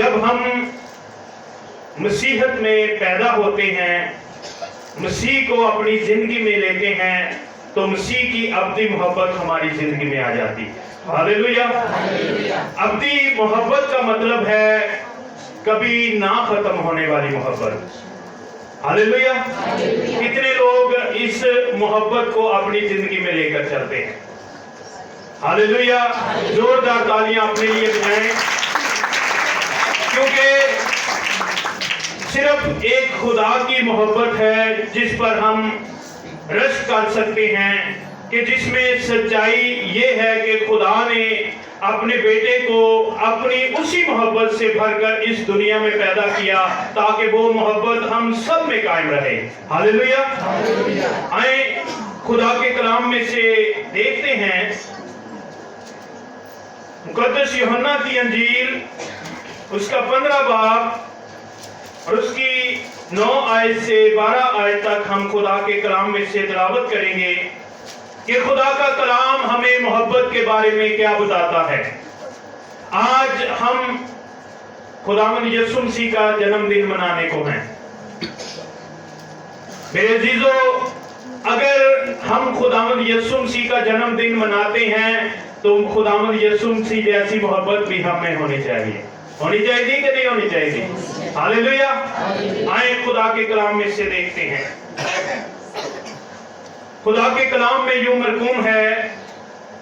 جب ہم مسیحت میں پیدا ہوتے ہیں، مسیح کو اپنی زندگی میں لیتے ہیں، تو مسیح کی ابدی محبت ہماری زندگی میں آ جاتی ہے۔ ہاللیلویا۔ ابدی محبت کا مطلب ہے کبھی نہ ختم ہونے والی محبت۔ ہاللیلویا۔ کتنے لوگ اس محبت کو اپنی زندگی میں لے کر چلتے ہیں؟ ہاللیلویا۔ زوردار تالیاں اپنے لیے بجائیں، کیونکہ صرف ایک خدا کی محبت ہے جس پر ہم رشک کر سکتے ہیں، کہ جس میں سچائی یہ ہے کہ خدا نے اپنے بیٹے کو اپنی اسی محبت سے بھر کر اس دنیا میں پیدا کیا تاکہ وہ محبت ہم سب میں قائم رہے۔ ہاللیلویا۔ آئیں خدا کے کلام میں سے دیکھتے ہیں، مقدس یوحنا کی انجیل اس کا 15 باب اور اس کی 9 آیت سے 12 آیت تک ہم خدا کے کلام میں سے تلاوت کریں گے کہ خدا کا کلام ہمیں محبت کے بارے میں کیا بتاتا ہے۔ آج ہم خداوند یسوع مسیح کا جنم دن منانے کو ہیں۔ میرے عزیزو، اگر ہم خداوند یسوع مسیح کا جنم دن مناتے ہیں تو خداوند یسوع مسیح جیسی محبت بھی ہم میں ہونی چاہیے۔ ہونی چاہیے کہ نہیں ہونی چاہیے؟ ہاللیلویا۔ آئیں خدا کے کلام میں سے دیکھتے ہیں۔ خدا کے کلام میں یوں مرقوم ہے،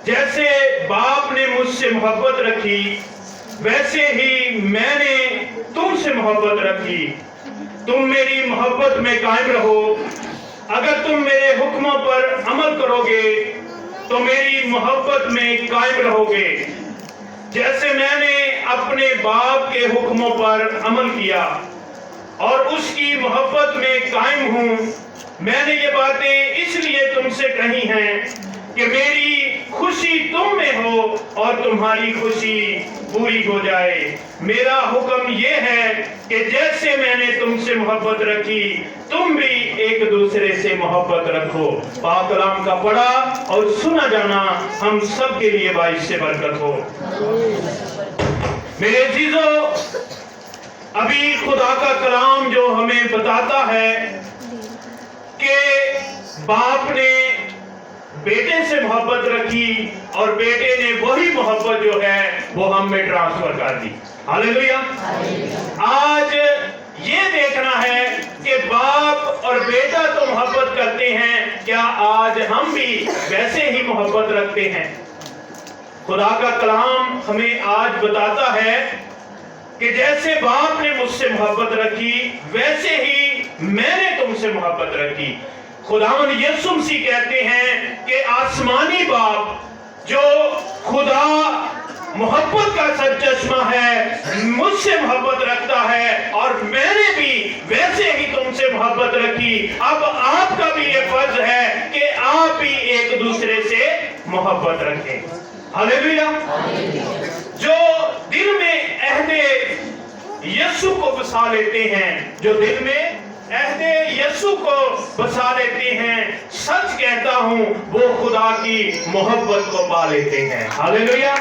جیسے باپ نے مجھ سے محبت رکھی ویسے ہی میں نے تم سے محبت رکھی، تم میری محبت میں قائم رہو۔ اگر تم میرے حکموں پر عمل کرو گے تو میری محبت میں قائم رہو گے، جیسے میں نے اپنے باپ کے حکموں پر عمل کیا اور اس کی محبت میں قائم ہوں۔ میں نے یہ باتیں اس لیے تم سے کہی ہیں کہ میری خوشی تم میں ہو اور تمہاری خوشی پوری ہو جائے۔ میرا حکم یہ ہے کہ جیسے میں نے تم سے محبت رکھی تم بھی ایک دوسرے سے محبت رکھو۔ پاک کلام کا پڑھا اور سنا جانا ہم سب کے لیے باعث سے برکت ہو۔ میرے عزیزو، ابھی خدا کا کلام جو ہمیں بتاتا ہے کہ باپ نے بیٹے سے محبت رکھی اور بیٹے نے وہی محبت جو ہے وہ ہم میں ٹرانسفر کر دی۔ ہاللیلویا۔ آج یہ دیکھنا ہے کہ باپ اور بیٹا تو محبت کرتے ہیں، کیا آج ہم بھی ویسے ہی محبت رکھتے ہیں؟ خدا کا کلام ہمیں آج بتاتا ہے کہ جیسے باپ نے مجھ سے محبت رکھی ویسے ہی میں نے تم سے محبت رکھی۔ خداوند یسوع مسیح کہتے ہیں کہ آسمانی باپ جو خدا محبت کا سرچشمہ ہے مجھ سے محبت رکھتا ہے، اور میں نے بھی ویسے ہی تم سے محبت رکھی۔ اب آپ کا بھی یہ فرض ہے کہ آپ بھی ایک دوسرے سے محبت رکھیں۔ ہاللیلویا۔ جو دل میں عہد یسوع کو بسا لیتے ہیں، جو دل میں عہد یسوع کو بسا لیتے ہیں، سچ کہتا ہوں وہ خدا کی محبت کو پا لیتے ہیں۔ ہاللیلویا۔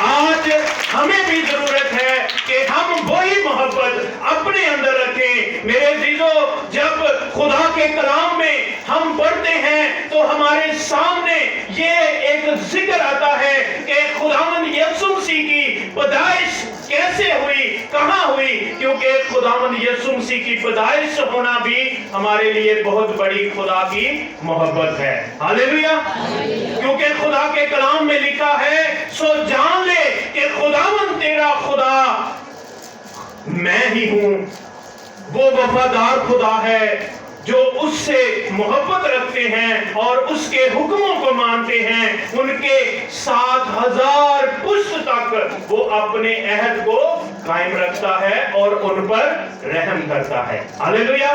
آج ہمیں بھی ضرورت ہے کہ ہم وہی محبت اپنے اندر رکھیں۔ میرے عزیزو، جب خدا کے کلام میں ہم پڑھتے ہیں تو ہمارے سامنے یہ ایک ذکر آتا ہے کہ خداوند یسوع مسیح کی پیدائش کیسے ہوئی، کہاں ہوئی، کیونکہ خداوند یسوع مسیح کی پیدائش ہونا بھی ہمارے لیے بہت بڑی خدا کی محبت ہے۔ ہاللیلویا۔ کیونکہ خدا کے کلام میں لکھا ہے، سو جان لے کہ خداوند تیرا خدا میں ہی ہوں۔ وہ وفادار خدا ہے جو اس سے محبت رکھتے ہیں اور اس کے حکموں کو مانتے ہیں، ان کے 7,000 پشت تک وہ اپنے عہد کو قائم رکھتا ہے اور ان پر رحم کرتا ہے۔ ہاللیلویا۔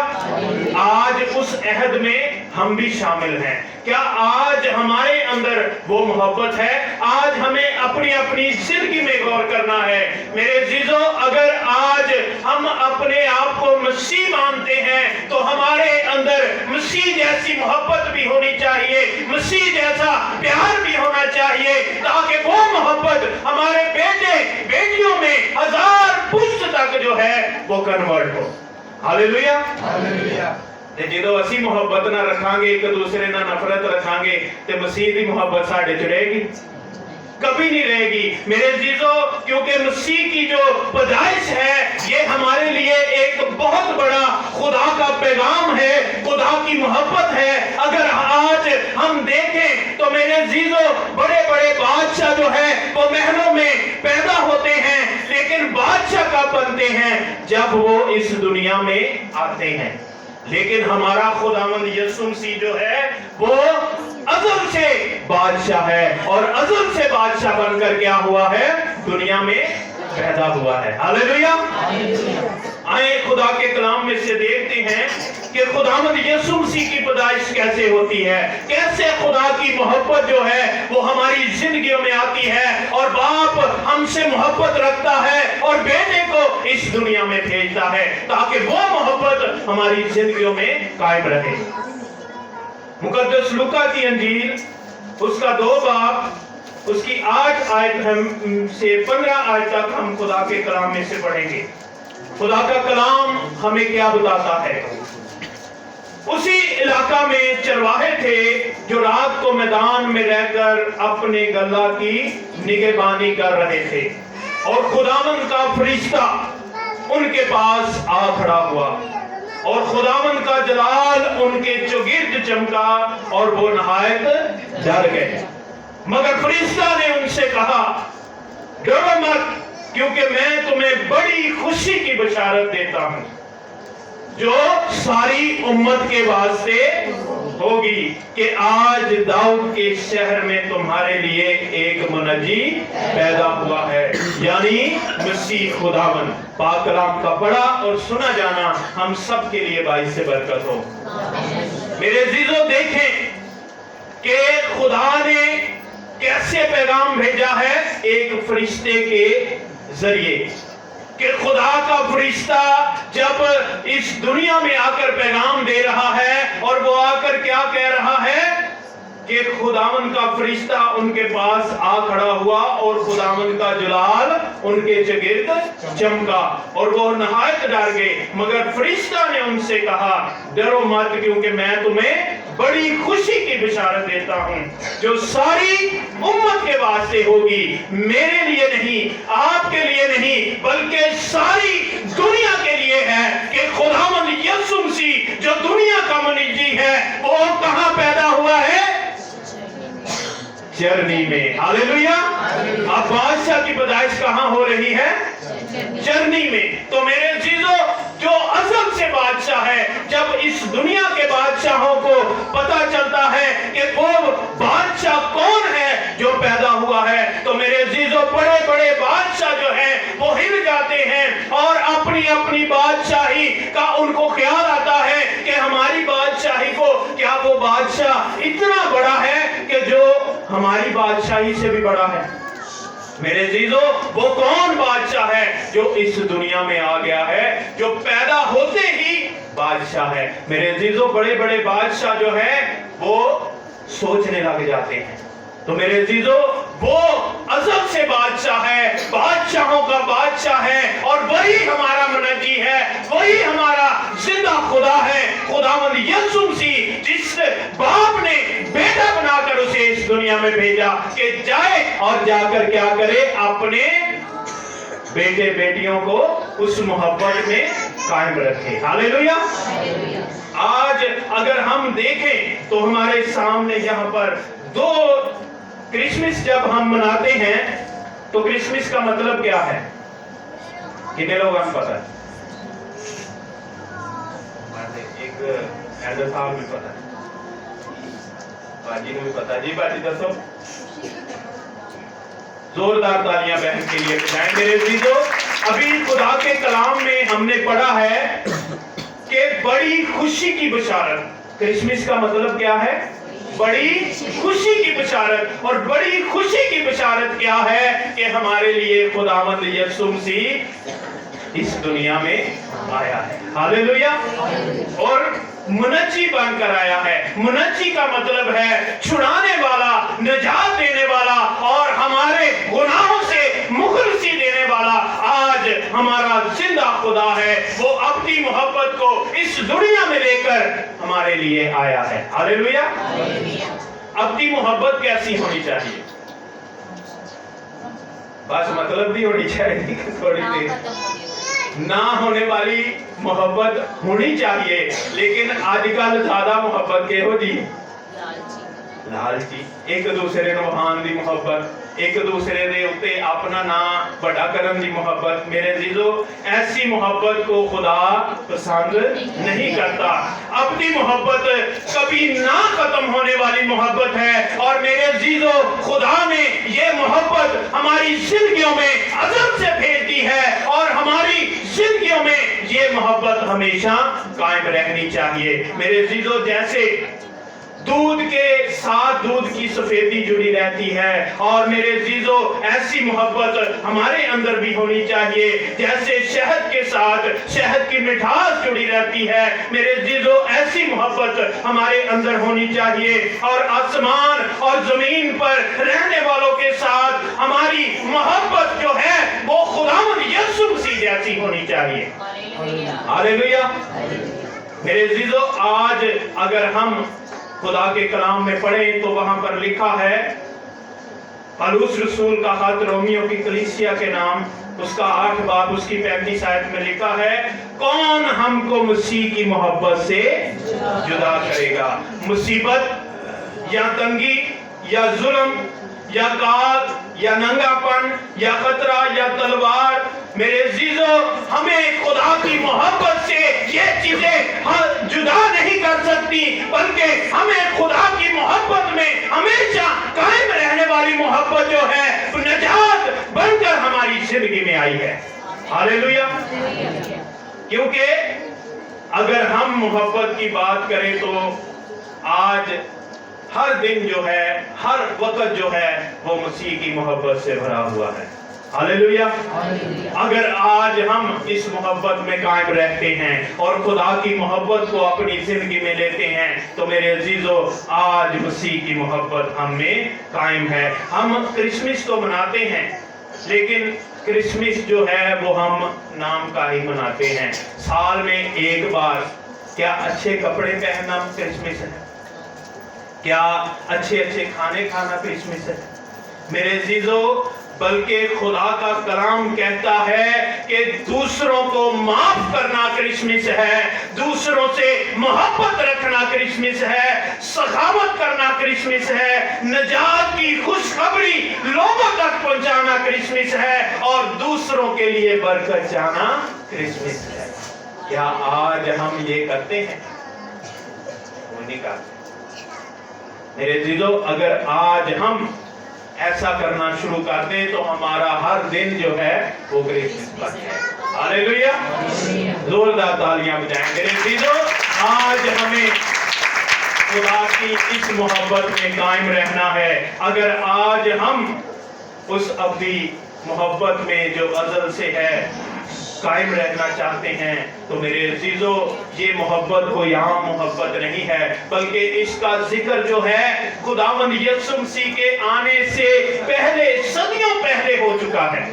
آج اس عہد میں ہم بھی شامل ہیں۔ کیا آج ہمارے اندر وہ محبت ہے؟ آج ہمیں اپنی اپنی زندگی میں غور کرنا ہے۔ میرے عزیزو، اگر آج ہم اپنے آپ کو مسیح مانتے ہیں تو ہمارے اندر مسیح جیسی محبت بھی ہونی چاہیے، مسیح جیسا پیار بھی ہونا چاہیے، تاکہ وہ محبت ہمارے بیٹے بیٹیوں میں 1000 وہ کنورٹ ہو. हालेलुया. ਤੇ ਜਦੋਂ ਅਸੀਂ ਮੁਹੱਬਤ ਨਾ ਰੱਖਾਂਗੇ, ਇੱਕ ਦੂਸਰੇ ਨਾਲ ਨਫ਼ਰਤ ਰੱਖਾਂਗੇ, ਤੇ ਮਸੀਹ ਦੀ ਮੁਹੱਬਤ ਸਾਡੇ ਚ ਰਹੇਗੀ? कभी नहीं रहेगी मेरे अजीजों, क्योंकि मसीह की जो पैदाइश है ये हमारे लिए एक बहुत बड़ा खुदा का पैगाम है, खुदा की मोहब्बत है. अगर आज हम देखें तो मेरे अजीजों, बड़े बड़े बादशाह जो है वो महलों में पैदा होते हैं, लेकिन बादशाह कब बनते हैं? जब वो इस दुनिया में आते हैं. लेकिन हमारा खुदावंद यीशु मसीह जो है वो अज़ल से बादशाह है, और अज़ल से बादशाह बनकर क्या हुआ है? दुनिया में पैदा हुआ है. हालेलुया. आए खुदा के कलाम में से देखते हैं कि खुदावंद यीशु मसीह की पैदाइश कैसे होती है, कैसे खुदा की मोहब्बत जो है वो हमारी जिंदगियों में आती है, और बाप हमसे मोहब्बत रखता है और बेटे को इस दुनिया में भेजता है ताकि वो मोहब्बत हमारी जिंदगियों में कायम रहे. मुकद्दस लूका की अंजील उसका 2 बाब उसकी 8 आयत से 15 आयत तक हम खुदा के कलाम में से पढ़ेंगे. खुदा का कलाम हमें क्या बताता है? उसी इलाका में चरवाहे थे जो रात को मैदान में रहकर अपने गल्ला की निगहबानी कर रहे थे, और खुदावंद का फरिश्ता उनके पास आ खड़ा हुआ, और खुदावंद का जलाल उनके चौगिर्द चमका, और वो नहायत डर गए. मगर फरिश्ता ने उनसे कहा, डरो मत, क्योंकि मैं तुम्हें बड़ी खुशी की बशारत देता हूं जो सारी उम्मत के वास्ते होगी, कि आज दाऊद के शहर में तुम्हारे लिए एक मुनज्जी पैदा हुआ है. यानी मसीह खुदावंद. पाक कलाम का पढ़ा और सुना जाना हम सब के लिए बाइस से बरकत हो. मेरे अजीजों, देखें कि खुदा ने कैसे पैगाम भेजा है? एक फरिश्ते के जरिए. कि खुदा का फरिश्ता जब इस दुनिया में आकर पैगाम दे रहा है, और वो आकर क्या कह रहा है कि खुदावंद का फरिश्ता उनके पास आ खड़ा हुआ, और खुदावंद का जलाल उनके चगिर्द चमका, और वो नहायत डर गए. मगर फरिश्ता ने उनसे कहा, डरो मत, क्योंकि मैं तुम्हें बड़ी खुशी की बिशारत देता हूं जो सारी उम्मत के वास्ते होगी. मेरे लिए नहीं, आपके लिए नहीं, बल्कि सारी दुनिया के लिए है. कि खुदावंद यीशु मसीह जो दुनिया का मुनज्जी है वो कहां पैदा हुआ है? चरनी में. हालेलुया. अब बादशाह की पैदाइश कहां हो रही है? चरनी में. तो मेरे चीजों, जो असल से बादशाह है, जब इस दुनिया के बादशाहों को पता चलता है कि वो बादशाह कौन है जो पैदा हुआ है, तो मेरे अजीजों, बड़े बड़े बादशाह जो हैं वो हिल जाते हैं, और अपनी अपनी बादशाही का उनको ख्याल आता है कि हमारी बादशाही को, क्या वो बादशाह इतना बड़ा है कि जो हमारी बादशाही से भी बड़ा है? मेरे अजीजों, वो कौन बादशाह है जो इस दुनिया में आ गया है, जो पैदा होते ही बादशाह है? मेरे अजीजों, बड़े बड़े बादशाह जो है वो सोचने लग जाते हैं. तो मेरे अजीजों, वो अज़ल से बादशाह है, बादशाहों का बादशाह है, और वही हमारा मुनज्जी है, वही हमारा जिंदा खुदा है, खुदावंद यीशु मसीह, जिस बाप ने बेटा बनाकर उसे इस दुनिया में भेजा कि जाए और जाकर क्या करे? अपने बेटे बेटियों को उस मोहब्बत में कायम रखे. हालेलुया. आज अगर हम देखें तो हमारे सामने यहाँ पर 2 क्रिसमस जब हम मनाते हैं, तो क्रिसमस का मतलब क्या है? कितने लोग हम पता है? एक एल्डर साहब भी पता है, बाजी को भी पता है. जी बाजी दसो. जोरदार तालियां बहन के लिए बजाएं. मेरे अजीजों, अभी खुदा के कलाम में हमने पढ़ा है कि बड़ी खुशी की बशारत. क्रिसमस का मतलब क्या है? बड़ी खुशी की बशारत. और बड़ी खुशी की बशारत क्या है? कि हमारे लिए खुदावंद यीशु मसीह इस दुनिया में आया है. हालेलुया. और मुनज्जी बनकर आया है. मुनज्जी का मतलब है छुड़ाने वाला, निजात देने वाला, और हमारे गुनाहों से मुखलसी देने वाला. आज हमारा जिंदा खुदा है, वो अपनी मोहब्बत को इस दुनिया में लेकर हमारे लिए आया है। हालेलुया। अपनी मोहब्बत कैसी होनी चाहिए? बस मतलब भी होनी चाहिए, थोड़ी देर ना होने वाली मोहब्बत होनी चाहिए। लेकिन आजकल ज्यादा मोहब्बत के हो जी लालची, एक दूसरे ਨੂੰ ਵਹਾਉਣ ਦੀ ਮੁਹੱਬਤ, एक दूसरे ਦੇ ਉੱਤੇ अपना नाम बड़ा करने की मोहब्बत। मेरे जीजो, ऐसी मोहब्बत को खुदा पसंद नहीं करता। अपनी मोहब्बत कभी ना खत्म होने वाली मोहब्बत है। और मेरे जीजो, खुदा ने ये मोहब्बत हमारी जिंदगियों में अज़ल से भेज दी है और हमारी जिंदगियों में ये मोहब्बत हमेशा कायम रहनी चाहिए। मेरे जीजो, जैसे दूध के साथ दूध की सफेदी जुड़ी रहती है, और मेरे जीजो ऐसी मोहब्बत हमारे अंदर भी होनी चाहिए जैसे शहद के साथ शहद की मिठास जुड़ी रहती है। मेरे जीजो, ऐसी मोहब्बत हमारे अंदर होनी चाहिए। और आसमान और जमीन पर रहने वालों के साथ हमारी मोहब्बत जो है वो खुदावंद यीशु मसीह जैसी होनी चाहिए। हालेलुया। मेरे जीजो, आज अगर हम खुदा के कलाम में पढ़ें तो वहां पर लिखा है, पौलुस रसूल का खत रोमियो की कलीसिया के नाम, उसका 8 बाब उसकी 35 आयत में लिखा है, कौन हमको मसीह की मोहब्बत से जुदा करेगा? मुसीबत या तंगी या जुल्म या काल या नंगापन या खतरा या तलवार। मेरे जीजो, हमें खुदा की मोहब्बत से ये चीजें जुदा नहीं कर सकती, बल्कि हमें खुदा की मोहब्बत में हमेशा कायम रहने वाली मोहब्बत जो है निजात बनकर हमारी जिंदगी में आई है। हालेलुया। क्योंकि अगर हम मोहब्बत की बात करें तो आज हर दिन जो है, हर वक्त जो है वो मसीह की मोहब्बत से भरा हुआ है। हालेलुया। अगर आज हम इस मोहब्बत में कायम रहते हैं और खुदा की मोहब्बत को अपनी जिंदगी में लेते हैं तो मेरे अजीजों, आज मसीह की मोहब्बत हम में कायम है। हम क्रिसमस तो मनाते हैं, लेकिन क्रिसमस जो है वो हम नाम का ही मनाते हैं। साल में एक बार क्या अच्छे कपड़े पहनना क्रिसमस है? क्या अच्छे अच्छे खाने खाना क्रिसमस है? मेरे अजीजों, बल्कि खुदा का कलाम कहता है कि दूसरों को माफ करना क्रिसमस है, दूसरों से मोहब्बत रखना क्रिसमस है, सखावत करना क्रिसमस है, निजात की खुशखबरी लोगों तक पहुंचाना क्रिसमस है, और दूसरों के लिए बरकत चाहना क्रिसमस है। क्या आज हम ये करते हैं? वो नहीं करते। मेरे जीजों, अगर आज हम ऐसा करना शुरू कर दें तो हमारा हर दिन जो है वो क्रिसमस बन जाए। हालेलुया। जोरदार तालियां बजाएं। मेरे जीजों, आज हमें खुदा की इस मोहब्बत में कायम रहना है। अगर आज हम उस अब्दी मोहब्बत में जो अज़ल से है कायम रहना चाहते हैं तो मेरे अजीजों, ये मोहब्बत कोई आम मोहब्बत नहीं है, बल्कि इसका जिक्र जो है खुदावंद यीशु मसीह के आने से पहले, सदियों पहले हो चुका है।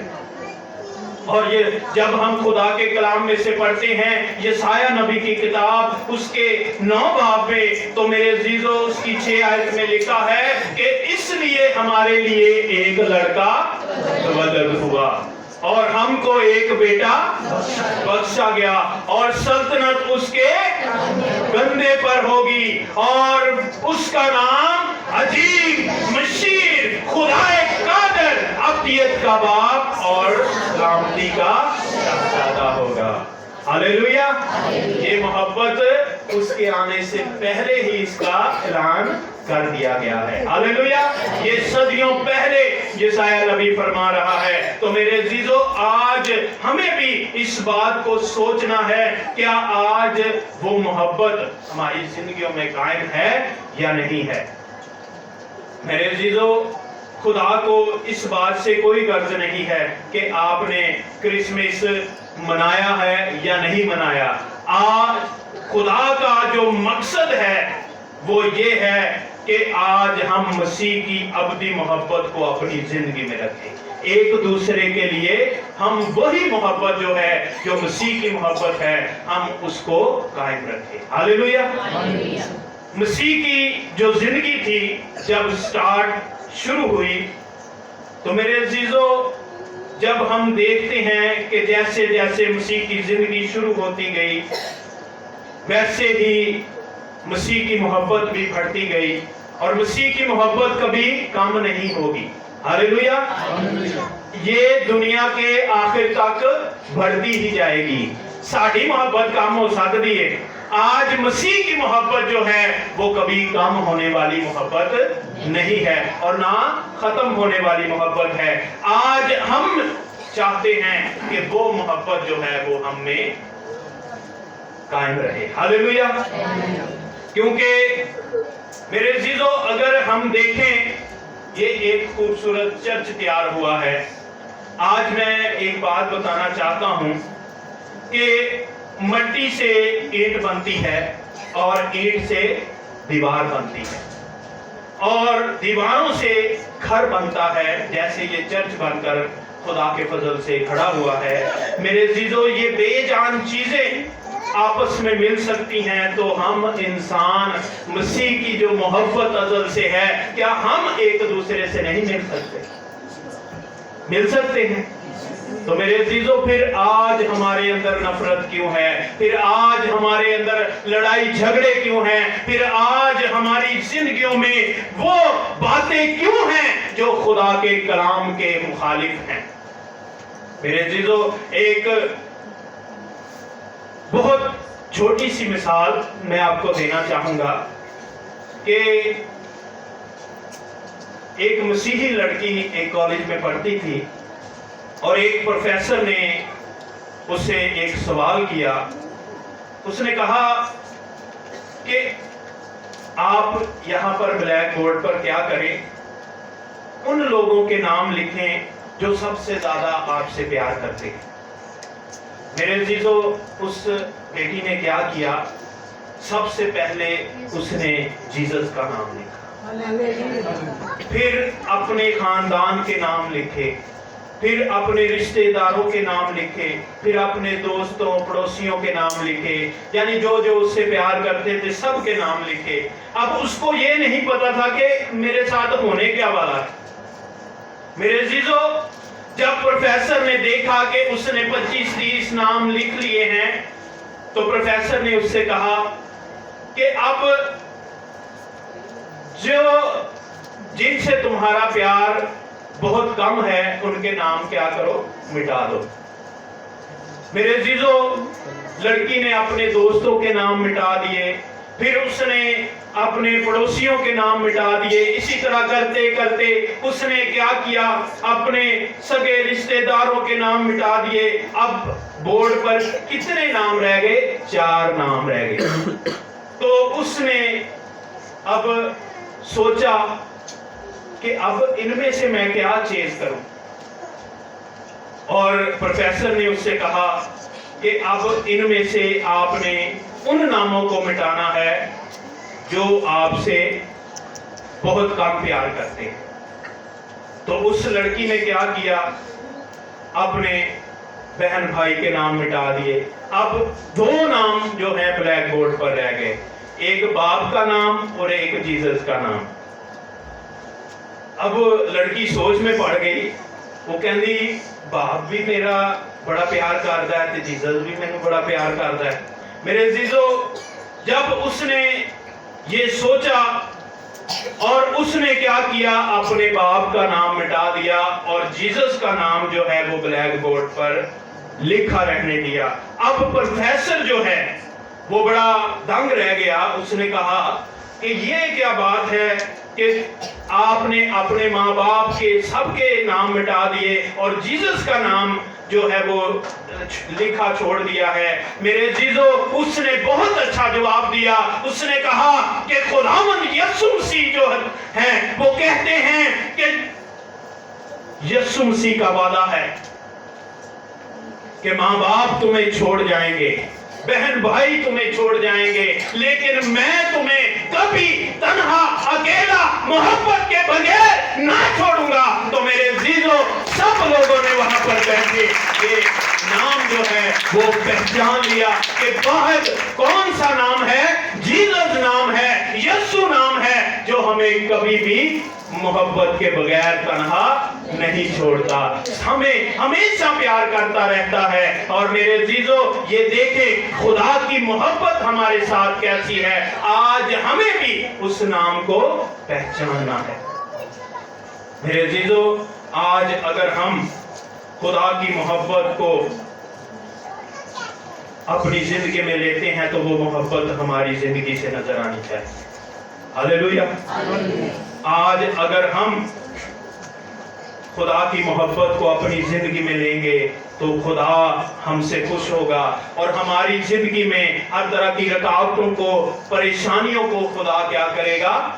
और ये जब हम खुदा के कलाम में से पढ़ते हैं यशायाह नबी की किताब उसके 9 बाब में, तो मेरे अजीजों उसकी 6 आयत में लिखा है कि इसलिए हमारे लिए एक लड़का बदल हुआ और हमको एक बेटा बख्शा गया, और सल्तनत उसके कंधे पर होगी, और उसका नाम अजीब, मशीर, खुदाए कादर, अब्दियत का बाप और सलामती का शहजादा होगा। हालेलुया। ये मोहब्बत उसके आने से पहले ही इसका ऐलान कर दिया गया है। हालेलुया। ये सदियों पहले यशायाह नबी फरमा रहा है। तो मेरे अजीजों, आज हमें भी इस बात को सोचना है, क्या आज वो मोहब्बत हमारी जिंदगियों में कायम है या नहीं है? मेरे अजीजों, खुदा को इस बात से कोई गर्ज नहीं है कि आपने क्रिसमस मनाया है या नहीं मनाया। आज खुदा का जो मकसद है वो ये है कि आज हम मसीह की अब्दी मोहब्बत को अपनी जिंदगी में रखें, एक दूसरे के लिए हम वही मोहब्बत जो है, जो मसीह की मोहब्बत है, हम उसको कायम रखें। हालेलुया। मसीह की जो जिंदगी थी जब स्टार्ट शुरू हुई, तो मेरे अजीजों, जब हम देखते हैं कि जैसे जैसे मसीह की जिंदगी शुरू होती गई, वैसे ही मसीह की मोहब्बत भी बढ़ती गई, और मसीह की मोहब्बत कभी कम नहीं होगी। हालेलुया। ये दुनिया के आखिर तक बढ़ती ही जाएगी। साड़ी मोहब्बत कम हो सकती है, आज मसीह की मोहब्बत जो है वो कभी कम होने वाली मोहब्बत नहीं है, और ना खत्म होने वाली मोहब्बत है। आज हम चाहते हैं कि वो मोहब्बत जो है वो हम में कायम रहे। हालेलुया। क्योंकि मेरे अजीजों, अगर हम देखें, ये एक खूबसूरत चर्च तैयार हुआ है। आज मैं एक बात बताना चाहता हूं कि मट्टी से ईंट बनती है और ईंट से दीवार बनती है, और दीवारों से घर बनता है, जैसे ये चर्च बनकर खुदा के फजल से खड़ा हुआ है। मेरे अजीजों, ये बेजान चीजें आपस में मिल सकती हैं, तो हम इंसान मसीह की जो मोहब्बत अज़ल से है, क्या हम एक दूसरे से नहीं मिल सकते? मिल सकते हैं। तो मेरे अजीजों, फिर आज हमारे अंदर नफरत क्यों है? फिर आज हमारे अंदर लड़ाई झगड़े क्यों हैं? फिर आज हमारी जिंदगियों में वो बातें क्यों हैं जो खुदा के कलाम के मुखालिफ हैं? मेरे अजीजों, एक बहुत छोटी सी मिसाल मैं आपको देना चाहूंगा कि एक मसीही लड़की एक कॉलेज में पढ़ती थी, और एक प्रोफेसर ने उससे एक सवाल किया। उसने कहा कि आप यहाँ पर ब्लैक बोर्ड पर क्या करें, उन लोगों के नाम लिखें जो सबसे ज्यादा आपसे प्यार करते हैं। मेरे अजीजों, उस बेटी ने क्या किया? सबसे पहले उसने जीसस का नाम लिखा, फिर अपने खानदान के नाम लिखे, फिर अपने रिश्तेदारों के नाम लिखे, फिर अपने दोस्तों पड़ोसियों के नाम लिखे, यानी जो जो उससे प्यार करते थे सब के नाम लिखे। अब उसको ये नहीं पता था कि मेरे साथ होने क्या वाला है। मेरे अजीजों, जब प्रोफेसर ने देखा कि उसने 25-30 नाम लिख लिए हैं, तो प्रोफेसर ने उससे कहा कि अब जो जिनसे तुम्हारा प्यार बहुत कम है उनके नाम क्या करो, मिटा दो। मेरे अजीजों, लड़की ने अपने दोस्तों के नाम मिटा दिए, फिर उसने अपने पड़ोसियों के नाम मिटा दिए। इसी तरह करते करते उसने क्या किया, अपने सगे रिश्तेदारों के नाम मिटा दिए। अब बोर्ड पर कितने नाम रह गए? 4 नाम रह गए। तो उसने अब सोचा कि अब इनमें से मैं क्या चेंज करूं, और प्रोफेसर ने उससे कहा कि अब इनमें से आपने उन नामों को मिटाना है जो आपसे बहुत कम प्यार करते हैं। तो उस लड़की ने क्या किया, अपने बहन भाई के नाम मिटा दिए। अब 2 नाम जो है ब्लैक बोर्ड पर रह गए, एक बाप का नाम और एक जीसस का नाम। अब लड़की सोच में पड़ गई। वो कहती, बाप भी मेरा बड़ा प्यार करता है, तो जीसस भी मैंने बड़ा प्यार करता है। मेरे अजीजों, जब उसने ये सोचा और उसने क्या किया, अपने बाप का नाम मिटा दिया और जीसस का नाम जो है वो ब्लैक बोर्ड पर लिखा रहने दिया। अब प्रोफेसर जो है वो बड़ा दंग रह गया। उसने कहा कि ये क्या बात है कि आपने अपने माँ बाप के सबके नाम मिटा दिए और जीसस का नाम जो है वो लिखा छोड़ दिया है। मेरे अजीजों, उसने बहुत अच्छा जवाब दिया। उसने कहा कि खुदावंद यीशु मसीह जो है वो कहते हैं कि यीशु मसीह का वादा है कि माँ बाप तुम्हें छोड़ जाएंगे, बहन भाई तुम्हें छोड़ जाएंगे, लेकिन मैं तुम्हें कभी तन्हा अकेला मोहब्बत के बगैर ना छोड़ूंगा। तो मेरे अजीजों, सब लोगों ने वहां پر بیٹھے یہ نام جو ہے وہ پہچان لیا کہ واحد کون سا نام ہے؟ جیسس نام ہے، یسوع نام ہے، جو ہمیں کبھی بھی محبت کے بغیر تنہا نہیں چھوڑتا، ہمیں ہمیشہ پیار کرتا رہتا ہے۔ اور میرے عزیزو یہ دیکھیں خدا کی محبت ہمارے ساتھ کیسی ہے، آج ہمیں بھی اس نام کو پہچاننا ہے۔ میرے عزیزو آج اگر ہم خدا کی محبت کو اپنی زندگی میں لیتے ہیں تو وہ محبت ہماری زندگی سے نظر آنی چاہیے۔ ہاللیلویا۔ آج اگر ہم خدا کی محبت کو اپنی زندگی میں لیں گے تو خدا ہم سے خوش ہوگا اور ہماری زندگی میں ہر طرح کی رکاوٹوں کو، پریشانیوں کو خدا کیا کرے گا؟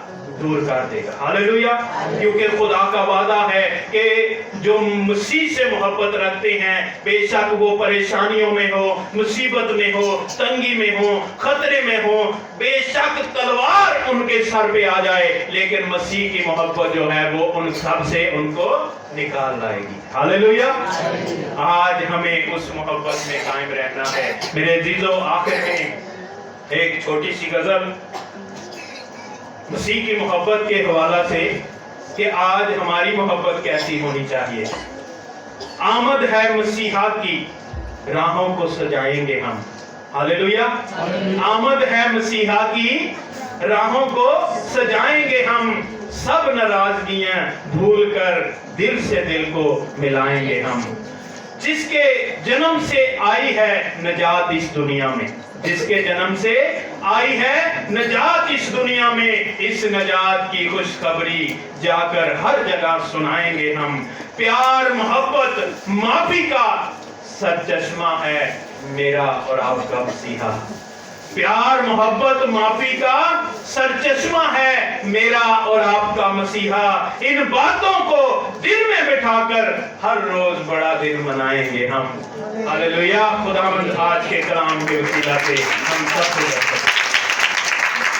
دور کر دے گا۔ ہاللیلویا۔ کیونکہ خدا کا وعدہ ہے کہ جو مسیح سے محبت رکھتے ہیں بے شک وہ پریشانیوں میں ہو، مصیبت میں ہو، تنگی میں ہو، خطرے میں ہو، بے شک تلوار ان کے سر پہ آ جائے لیکن مسیح کی محبت جو ہے وہ ان سب سے ان کو نکال لائے گی۔ ہاللیلویا۔ آج ہمیں اس محبت میں قائم رہنا ہے۔ میرے عزیزو آخر میں ایک چھوٹی سی غزل مسیح کی محبت کے حوالہ سے کہ آج ہماری محبت کیسی ہونی چاہیے۔ آمد ہے مسیحا کی، راہوں کو سجائیں گے ہم۔ ہاللیلویا۔ آمد ہے مسیحا کی، راہوں کو سجائیں گے ہم، سب ناراضگیاں بھول کر دل سے دل کو ملائیں گے ہم۔ جس کے جنم سے آئی ہے نجات اس دنیا میں، جس کے جنم سے آئی ہے نجات اس دنیا میں، اس نجات کی خوشخبری جا کر ہر جگہ سنائیں گے ہم۔ پیار محبت معافی کا سرچشمہ ہے میرا اور آپ کا مسیحا۔ پیار محبت معافی کا سرچشمہ ہے میرا اور آپ کا مسیحا۔ ان باتوں کو دل میں بٹھا کر ہر روز بڑا دن منائیں گے ہم۔ ہاللیلویا۔ خداوند آج کے کلام کے وسیلہ سے ہم سب کو